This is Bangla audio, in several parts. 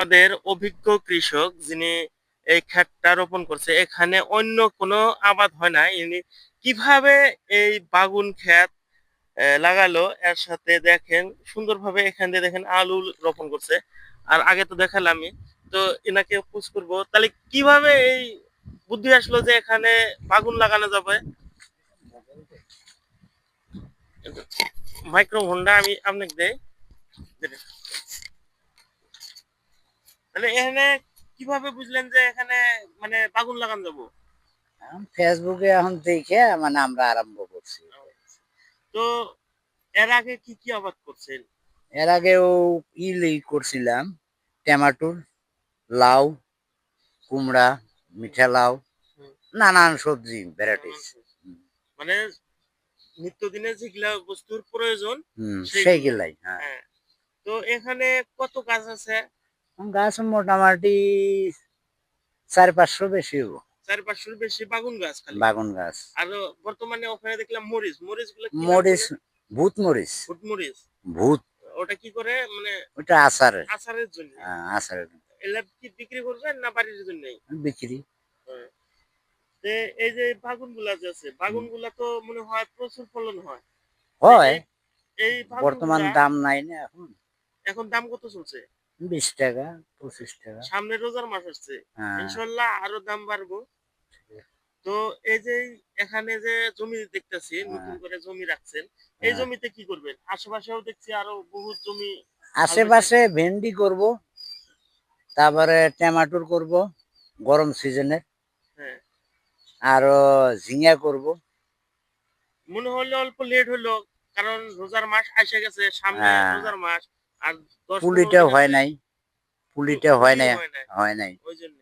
আমাদের অভিজ্ঞ কৃষক যিনি এই ক্ষেতটা রোপণ করছে, এখানে অন্য কোনো আবাদ হয় না। ইনি কিভাবে এই বাগুন ক্ষেত লাগালো, এর সাথে দেখেন সুন্দরভাবে এখান দিয়ে দেখেন আলু রোপণ করছে। আর আগে তো দেখালামই। তো এনাকে পুছ করবো তাহলে কিভাবে এই বুদ্ধি আসলো যে এখানে বাগুন লাগানো যাবে। মাইক্রোফোনটা আমি আপনাকে দেই। তাহলে এখানে কিভাবে বুঝলেন যে এখানে মানে বাগুন লাগানো যাবো? ফেসবুকে এখন দেখে মানে আমরা আরম্ভ করছি। তো এর আগে কি কি আবাদ করছেন? এর আগেও করছিলাম টমেটোর, লাউ, কুমড়া, মিঠা লাউ, হুম, নানান সবজি নানান ভ্যারাইটিস। সবজি। মানে নিত্যদিনের যেগুলা বস্তুর প্রয়োজন সেইগুলো। সেইগুলাই। হ্যাঁ, হ্যাঁ। তো এখানে কত গাছ আছে? গাছ মোটামুটি 400-500 বেশি হবো। ৪-৫০০ বেশি বাগুন গাছ খালি। বাগুন গাছ। আর বর্তমানে ওখানে দেখলাম মরিচ। মরিচগুলো কি নাম মরিচ, বলে? ভূত মরিচ। ভুট মরিচ। ভূত, ওটা কি করে মানে ওটা আচারের। আচারের জন্য? আচারের এগুলা কি বিক্রি করবেন না বাড়ির জন্যই? বিক্রি হ্যাঁ। তো এই যে বাগুন গুলা যে আছে, হুম, বাগুন গুলা তো মনে হয় প্রচুর ফলন হয়। তো হয়। এই এই বাগুন বর্তমান গুলা দাম নাই না এখন। এখন দাম কত চলছে? 20 টাকা, 25 টাকা। সামনে রোজার মাস আসছে। হ্যাঁ, ইনশাল্লাহ আরো দাম বাড়বো। তো এই যে এখানে যে জমি দেখতেছি, নতুন হ্যাঁ, করে জমি রাখছেন, এই হ্যাঁ। জমিতে কি করবেন? আশেপাশেও দেখছি আরো বহুত জমি হাল হইছে। আশেপাশে ভেন্ডি করব, তারপরে টমেটোর করব গরম সিজনে, হ্যাঁ। আরো ঝিঙা করব। মনে হলো অল্প লেট হলো, কারণ রোজার মাস এসে গেছে, সামনে আহ, রোজার মাস। আর ১০-১৫ পুলিটা দিনের হয় নাই, পুলিটা হয় পুলি নাই, হয় নাই। হয় নাই। ওই জন্য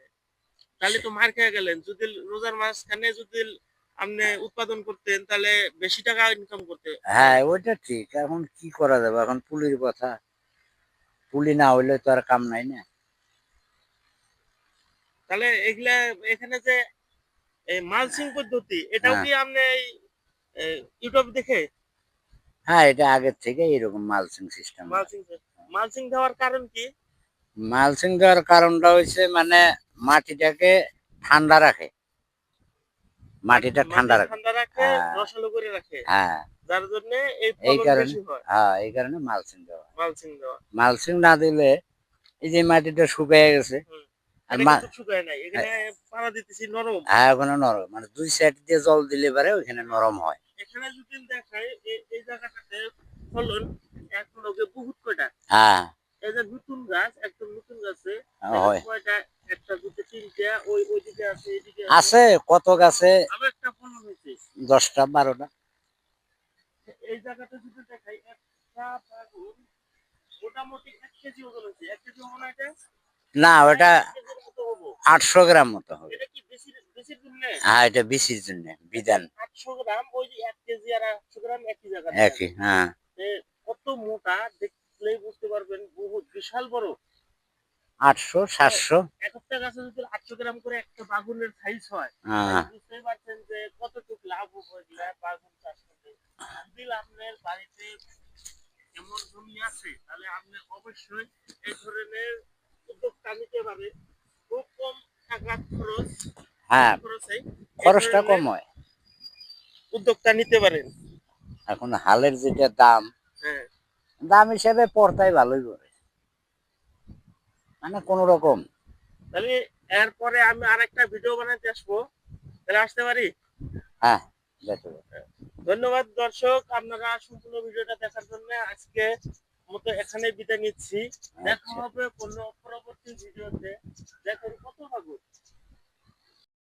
তাহলে তো মার খেয়ে গেলেন। যদি রোজার মাঝখানে যদি আপনি উৎপাদন করতেন তাহলে বেশি টাকা ইনকাম করতে হ্যাঁ, পারলেন। ওইটা ঠিক। এখন কি করা যাবে, এখন পুলির কথা। পুলি না হইলে তো আর কাম নাই না। তাহলে এগুলা এখানে যে এই মালচিং পদ্ধতি, এটাও হ্যাঁ, কি আপনি এই ইউটিউব দেখে হ্যাঁ, এটা আগের থেকে এরকম মালচিং সিস্টেম হয়। মালচিং মালচিং দেওয়ার কারণ কি? মালচিং দেওয়ার কারণটা হচ্ছে মানে মাটিটাকে ঠান্ডা রাখে, মাটিটা মাটি ঠান্ডা রাখে। ঠান্ডা রাখে, হ্যাঁ, রসালো করে রাখে, হ্যাঁ, যার জন্য এই এই ফলন কারণে। বেশি হয়। হ্যাঁ, এই কারণে মালচিং দেওয়া। মালচিং দেওয়া। মালচিং না দিলে এই যে মাটিটা শুকিয়ে গেছে। হুম। আর এটা কিন্তু শুকায় নাই, এখানে পাড়া দিতেছি নরম। হ্যাঁ, ওখানে নরম, মানে 2 সাইড দিয়ে জল দিলে পারে ওইখানে নরম হয়। এখানে যদি দেখায় এই জায়গাটাতে ফলন এক লগে বহুত কয়টা। হ্যাঁ, এই যে নতুন গাছ, একদম নতুন গাছে দেখেন হয়। কয়টা, একটা দুটো তিনটা, ওইদিকে আছে, এদিকে আছে। আছে কত গাছে, আরো একটা ফলন হয়েছে। 10টা 12টা। এই জায়গাটা যদি দেখাই, একটা বাগুন মোটামুটি 1 কেজি ওজন হয়েছে। 1 কেজি হবে না এটা? না, প্রায় ওটা 1 কেজির মতো হবো। 800 গ্রাম মতো হবে। এটা কি বেশি বেশির জন্য? হ্যাঁ, এটা বেশির জন্য দেখেন বিধান। 800 গ্রাম, ওই যে 1 কেজি আর 800 গ্রাম একই জায়গাতে একই, আছে। হ্যাঁ। কত মোটা দেখলেই বুঝতে পারবেন, বহুত বিশাল বড়। 800 700। এক একটা গাছে যদি 800 গ্রাম করে একটা বাগুনের সাইজ হয়, হ্যাঁ, তাহলে বুঝতেই পারছেন যে কতটুকু লাভ হবে বাগুন চাষ করতে। যদি আপনার বাড়িতে এমন জমি আছে তাহলে আপনি অবশ্যই এই ধরনের উদ্যোগটা নিতে পারেন। খুব কম টাকা খরচ, কম হ্যাঁ, খরচে এই খরচটা কম ধরনের হয়। উদ্যোগটা নিতে পারেন। এখন হালের যেটা দাম, হ্যাঁ। দাম হিসেবে পড়তাই ভালোই করে, মানে কোন রকম। তাহলে এরপরে আমি আরেকটা ভিডিও বানাতে আসবো, তাহলে আসতে পারি? হ্যাঁ, দেখো। ধন্যবাদ দর্শক, আপনারা সম্পূর্ণ ভিডিওটা দেখার জন্য। আজকে মতো এখানে বিদায় নিচ্ছি। দেখা আচ্ছা। হবে কোনো পরবর্তী ভিডিওতে। দেখুন কত